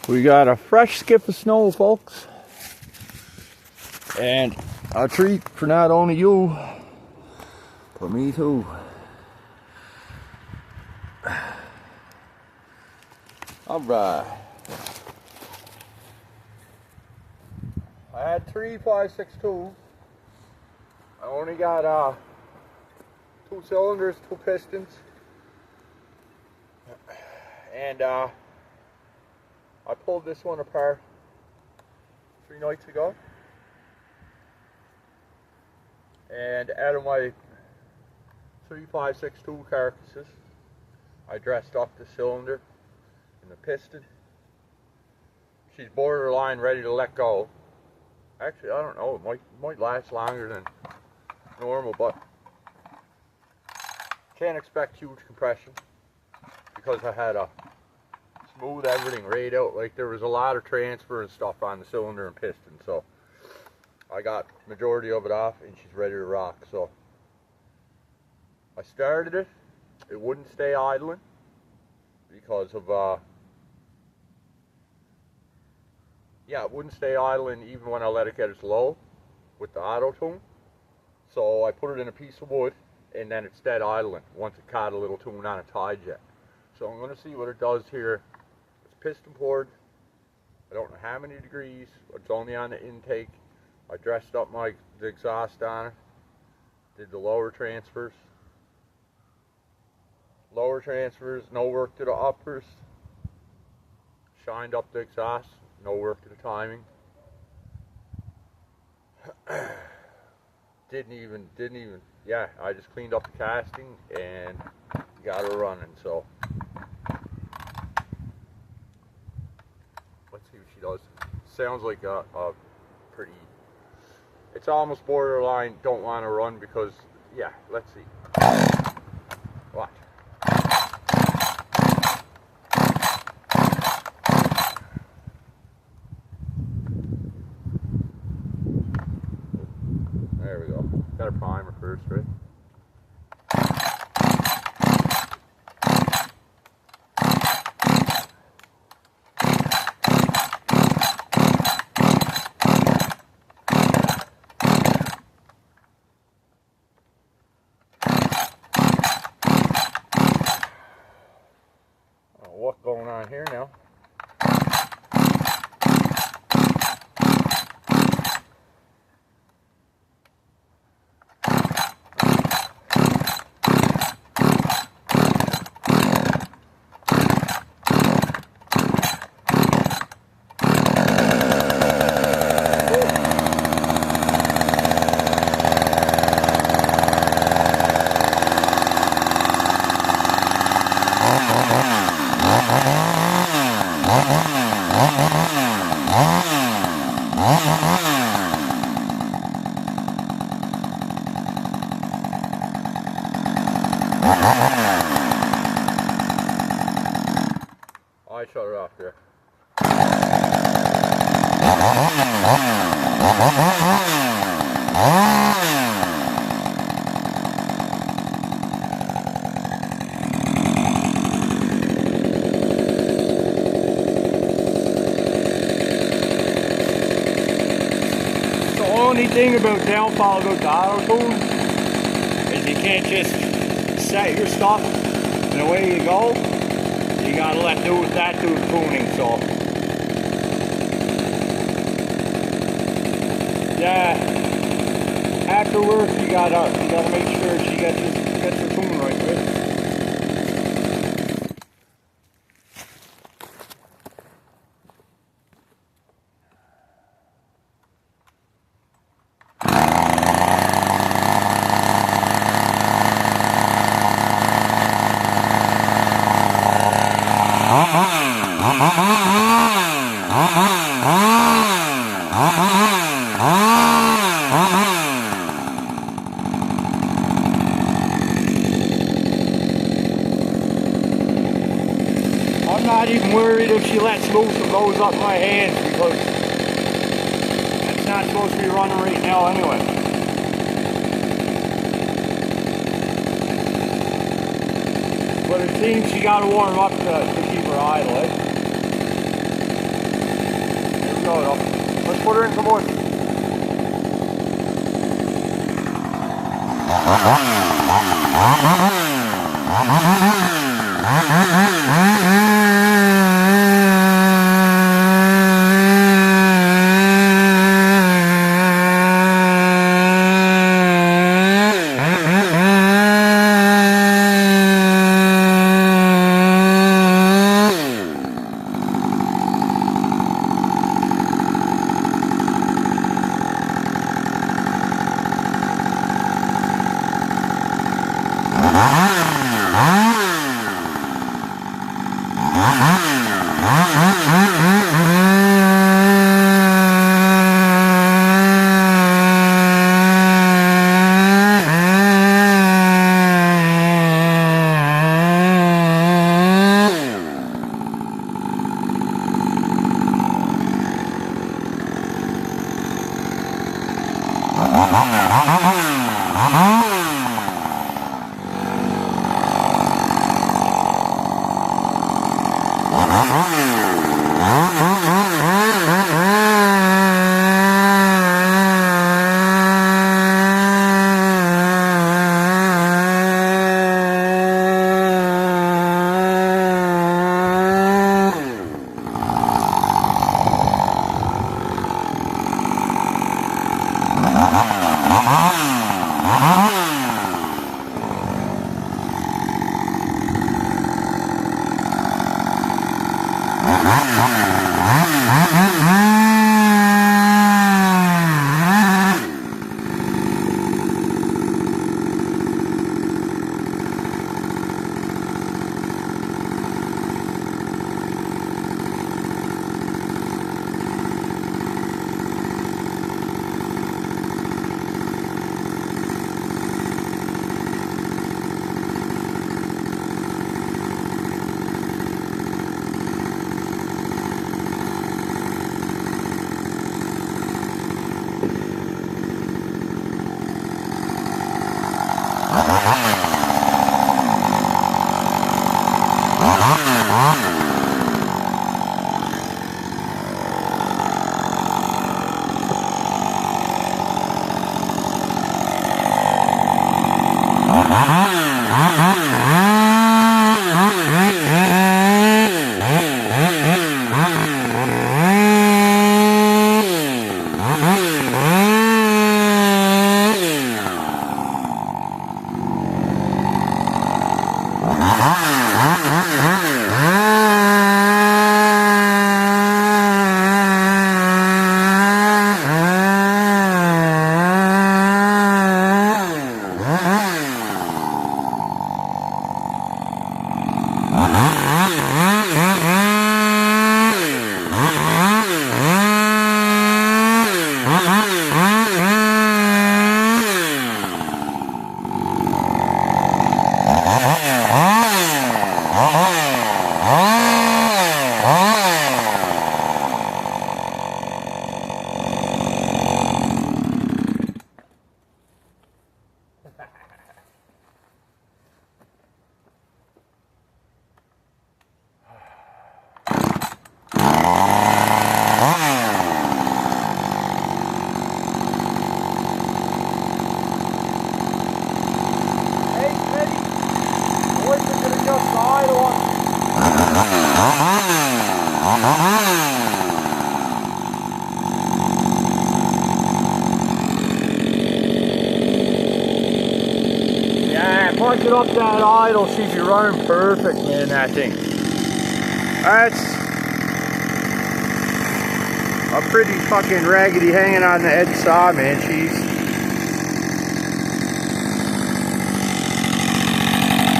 We got a fresh skip of snow, folks, and a treat for not only you, but me too. Alright. I had 3 5.62. I only got 2 cylinders, 2 pistons, and I pulled this one apart 3 nights ago, and out of my 3 5.62 carcasses, I dressed up the cylinder and the piston. She's borderline ready to let go. Actually, I don't know, it might last longer than normal, but can't expect huge compression because I had a smooth everything right out. Like, there was a lot of transfer and stuff on the cylinder and piston, so I got majority of it off and she's ready to rock. So I started it. It wouldn't stay idling because of it wouldn't stay idling even when I let it get as low with the auto tune. So I put it in a piece of wood and then it's dead idling once it caught a little tune on a tie jet. So I'm going to see what it does here. It's piston poured. I don't know how many degrees. It's only on the intake. I dressed up the exhaust on it. Did the lower transfers. Lower transfers, no work to the uppers. Shined up the exhaust, no work to the timing. Didn't even, yeah, I just cleaned up the casting and got her running, so. Let's see what she does. Sounds like a pretty, it's almost borderline don't want to run because, yeah, let's see. Watch. There we go. Got a primer first, right? What's going on here now? I shut her off there. The only thing about downfall about the auto tune is you can't just set your stuff and away you go. You gotta let do the tuning, so yeah. After work you gotta make sure she gets her tune right, right? I'm not even worried if she lets loose and goes up my hands because it's not supposed to be running right now anyway. But it seems she got to warm up to keep her idle, eh? put her in some wood. Punch it up that idle, see if you're running perfect, man, that thing. That's a pretty fucking raggedy hanging on the edge saw, man, jeez.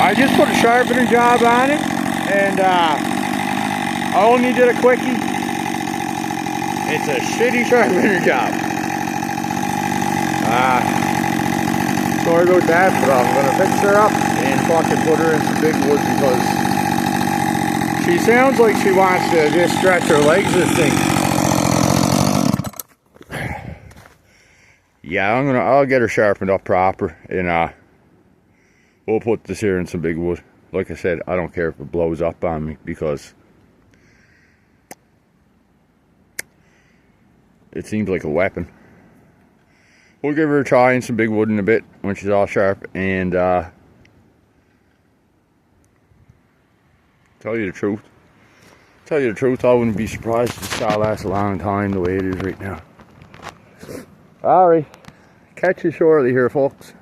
I just put a sharpening job on it, and I only did a quickie. It's a shitty sharpening job. Sorry about that, but I'm gonna fix her up and fucking put her in some big wood because she sounds like she wants to just stretch her legs this thing. Yeah, I'll get her sharpened up proper and we'll put this here in some big wood. Like I said, I don't care if it blows up on me because it seems like a weapon. We'll give her a try and some big wood in a bit when she's all sharp, and tell you the truth, I wouldn't be surprised if this saw lasts a long time the way it is right now. Alright, catch you shortly here, folks.